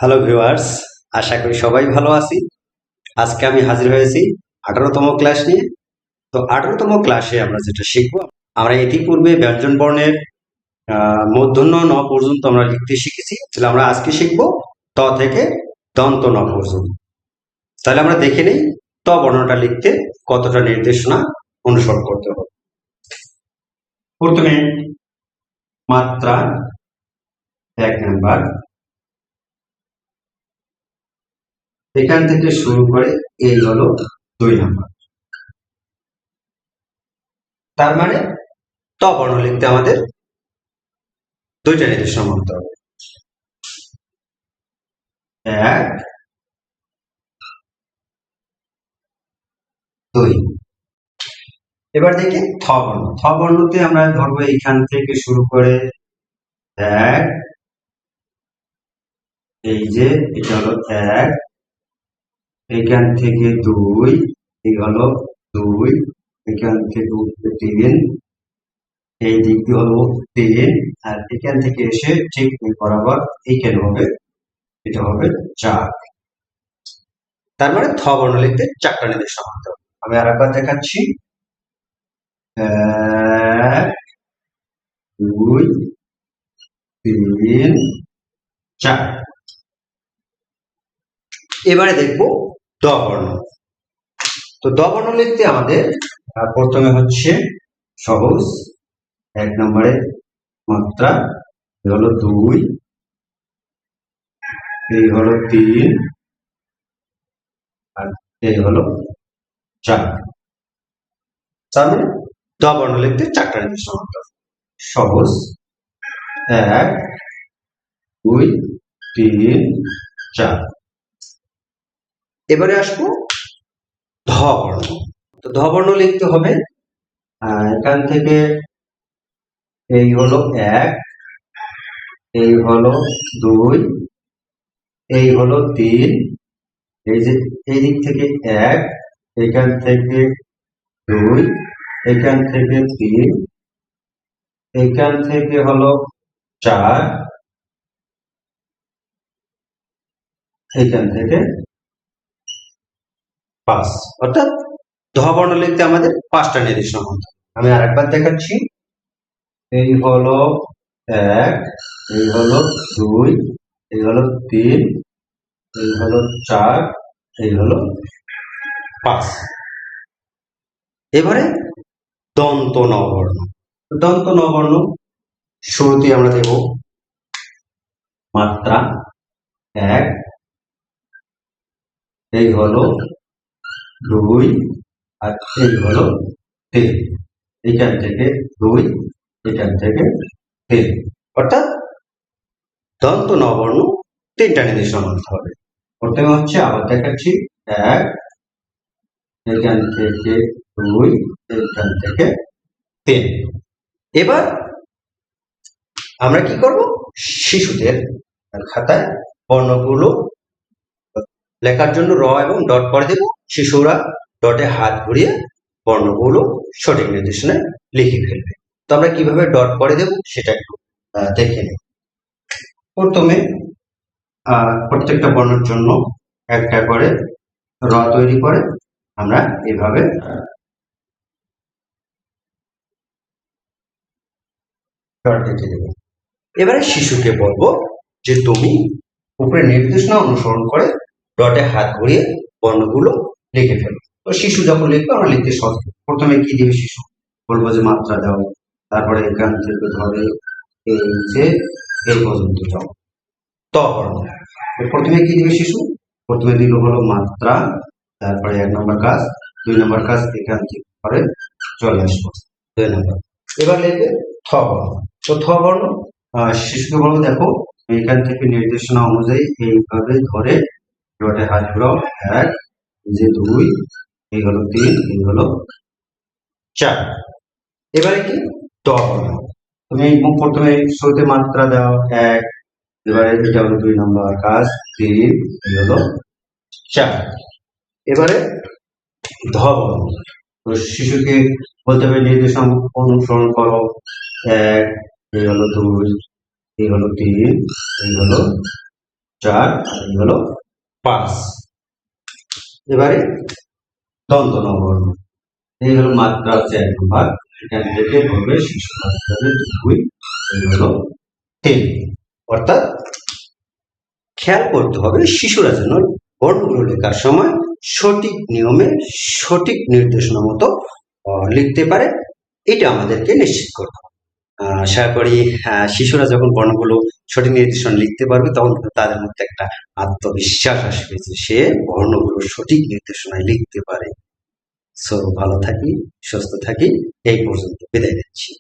Hello viewers, আশা করি সবাই ভালো আছি। আজকে আমি হাজির হয়েছি 18তম ক্লাস নিয়ে। তো 18তম ক্লাসে আমরা যেটা শিখব, আমরা ইতিপূর্বে ব্যঞ্জন বর্ণের মূর্ধন্য ন পর্যন্ত আমরা লিখতে শিখেছি। তাহলে আমরা আজকে শিখব ত থেকে দন্ত ন পর্যন্ত। তাহলে আমরা দেখে নেই ত বর্ণটা লিখতে কতটা নির্দেশনা অনুসরণ করতে হবে। প্রথমে মাত্রা 1 নাম্বার, এখান থেকে শুরু করে এই হলো 2 নাম্বার। তার মানে ত বর্ণ লিখতে আমাদের দুইটা নির্দেশনা মানতে হবে, 1 2। এবার দেখি থ বর্ণ। থ বর্ণতে আমরা ধরবো এইখান থেকে শুরু করে 1, এই যে এটা হলো 1, এখান থেকে 2, এই হলো 2, এখান থেকে উঠবে 3, এই দিক দিয়ে হলো 3, আর এখান থেকে এসে ঠিক বরাবর এইখানে হবে, এটা হবে 4। তার মানে থ বর্ণ লিখতে 4টা নির্দেশনা মানতে হবে। আমি আরেকবার দেখাচ্ছি, 1 2 3 4। এবারে দেখবো দ বর্ণ। তো দ বর্ণ লিখতে আমাদের প্রথমে হচ্ছে সহজ 1 নম্বরে মাত্রা, এই হলো 2, এই হলো 3, আর এই হলো 4। তার মানে দ বর্ণ লিখতে 4টা নির্দেশনা মানতে হবে। সহজ 1 2 3 4। এবারে আসবো ধ বর্ণ। তো ধ বর্ণ লিখতে হবে এখান থেকে এই হলো 1, এই হলো 2, এই হলো 3, এই যে এই দিক থেকে 1, এখান থেকে 2, এখান থেকে 3, এখান থেকে হলো 4, এখান থেকে 5। অর্থাৎ ধ বর্ণ লিখতে আমাদের 5টা নির্দেশনা মানতে হবে। আমি আরেকবার দেখাচ্ছি, এই হলো 1, এই হলো 2, এই হলো 3, এই হলো 4, এই হলো 5। এবারে দন্ত ন বর্ণ। দন্ত ন বর্ণ শুরুতে আমরা দেব মাত্রা 1, এই হলো 2, আর এই হলো 3, এখান থেকে 2, এখান থেকে 3। অর্থাৎ দন্ত ন বর্ণ 3টা নির্দেশনা মানতে হবে। প্রথমে হচ্ছে আবার দেখাচ্ছি, 1, এখান থেকে 2, এখান থেকে 3। এবার আমরা কি করব, শিশুদের খাতায় বর্ণগুলো লেখার জন্য র এবং ডট করে দেব। শিশুরা ডটে হাত ঘুরিয়ে বর্ণগুলো সঠিক নির্দেশনায় লিখে ফেলবে। তো আমরা কিভাবে ডট করে দেব সেটা একটু দেখে নেব। প্রথমে প্রত্যেকটা বর্ণের জন্য একটা করে র তৈরি করে আমরা এভাবে ডট লিখে দেব। এবারে শিশুকে বলবো যে তুমি উপরে নির্দেশনা অনুসরণ করে ডটে হাত ঘুরিয়ে বর্ণগুলো লিখে ফেলো। তো শিশু যখন লিখবে আমরা লিখতে সহজ। প্রথমে কি দিবে শিশু, বলবো যে মাত্রা দাও, তারপরে এখান থেকে ধরে এই যে এই পর্যন্ত যাও ত বর্ণ। প্রথমে কি দিবে শিশু, প্রথমে দিল হলো মাত্রা, তারপরে 1 নম্বর কাজ, 2 নম্বর কাজ এখান থেকে ধরে চলে আসবো 2 নম্বর। এবার লিখবে থ বর্ণ। তো থ বর্ণ শিশুকে বলবো দেখো এখান থেকে নির্দেশনা অনুযায়ী এইভাবে ধরে ডটে হাত ঘুরাও, 1, যে 2, এই হলো 3, এই হলো 4। এবারে কি ত বর্ণ। তুমি প্রথমে শুরুতে মাত্রা দাও 1, এবারে এটা হলো 2 নম্বর কাজ, 3, এই হলো 4। এবারে ধ বর্ণ। তো শিশুকে বলতে হবে নির্দেশনা অনুসরণ করো, 1, এই হলো 2, এই হলো 3, এই হলো 4 আর এই হলো 5। এবারে দন্ত ন বর্ণ, এই হলো মাত্রা হচ্ছে 1 নম্বর, এখান থেকে হবে শিশু মাত্রা 2, এই হলো 3। অর্থাৎ খেয়াল করতে হবে শিশুরা যেন বর্ণগুলো লেখার সময় সঠিক নিয়মে সঠিক নির্দেশনা মতো লিখতে পারে, এটা আমাদেরকে নিশ্চিত করতে হবে। আশা করি শিশুরা যখন বর্ণগুলো সঠিক নির্দেশনা লিখতে পারবে তখন কিন্তু তাদের মধ্যে একটা আত্মবিশ্বাস আসবে যে সে বর্ণগুলো সঠিক নির্দেশনায় লিখতে পারে। সো ভালো থাকি, সুস্থ থাকি, এই পর্যন্ত বিদায় নিচ্ছি।